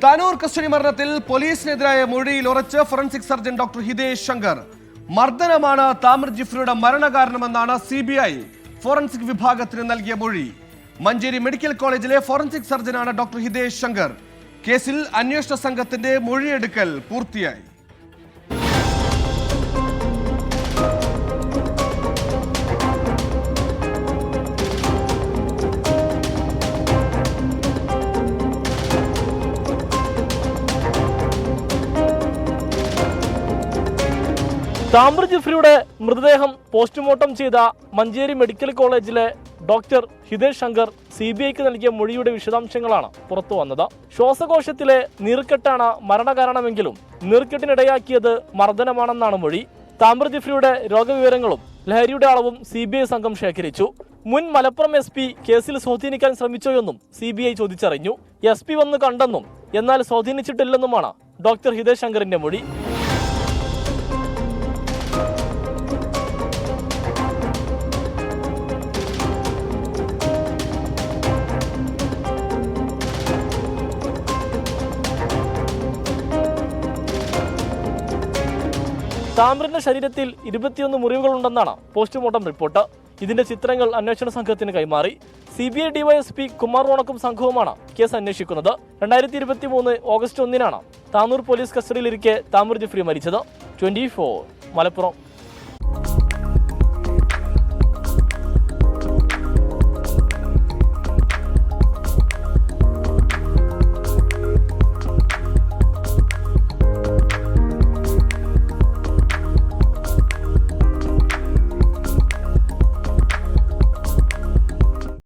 Tanur custody മരണത്തിൽ പോലീസിനെതിരായ മൊഴിയിൽ ഉറച്ച് forensic surgeon doctor Hitesh Shankar. മർദ്ദനമാണ് താമിർ ജിഫ്രിയുടെ മരണകാരണമെന്നാണ് CBI ഫോറൻസിക് വിഭാഗത്തിന് നൽകിയ മൊഴി. മഞ്ചേരി മെഡിക്കൽ കോളേജിലെ ഫോറൻസിക് സർജനാണ് ഡോക്ടർ ഹിതേഷ് ശങ്കർ. കേസിൽ അന്വേഷണ സംഘത്തിന്റെ മൊഴിയെടുക്കൽ പൂർത്തിയായി. താമിർ ജിഫ്രിയുടെ മൃതദേഹം പോസ്റ്റ്മോർട്ടം ചെയ്ത മഞ്ചേരി മെഡിക്കൽ കോളേജിലെ ഡോക്ടർ ഹിതേഷ് ശങ്കർ CBIക്ക് നൽകിയ മൊഴിയുടെ വിശദാംശങ്ങളാണ് പുറത്തു വന്നത്. ശ്വാസകോശത്തിലെ നീർക്കെട്ടാണ് മരണകാരണമെങ്കിലും നീർക്കെട്ടിനിടയാക്കിയത് മർദ്ദനമാണെന്നാണ് മൊഴി. താമിർ ജിഫ്രിയുടെ രോഗവിവരങ്ങളും ലഹരിയുടെ അളവും CBI സംഘം ശേഖരിച്ചു. മുൻ മലപ്പുറം SP കേസിൽ സ്വാധീനിക്കാൻ ശ്രമിച്ചോയെന്നും CBI ചോദിച്ചറിഞ്ഞു. SP വന്ന് കണ്ടെന്നും എന്നാൽ സ്വാധീനിച്ചിട്ടില്ലെന്നുമാണ് ഡോക്ടർ ഹിതേഷ് ശങ്കറിന്റെ മൊഴി. താമിറിന്റെ ശരീരത്തിൽ 21 മുറിവുകളുണ്ടെന്നാണ് പോസ്റ്റ്മോർട്ടം റിപ്പോർട്ട്. ഇതിന്റെ ചിത്രങ്ങൾ അന്വേഷണ സംഘത്തിന് കൈമാറി. CBI DYSP കുമാർ റോണക്കും സംഘവുമാണ് കേസ് അന്വേഷിക്കുന്നത്. 2023 ഓഗസ്റ്റ് 1 താനൂർ പോലീസ് കസ്റ്റഡിയിലിരിക്കെ താമിർ ജിഫ്രി മരിച്ചത്. 24 മലപ്പുറം.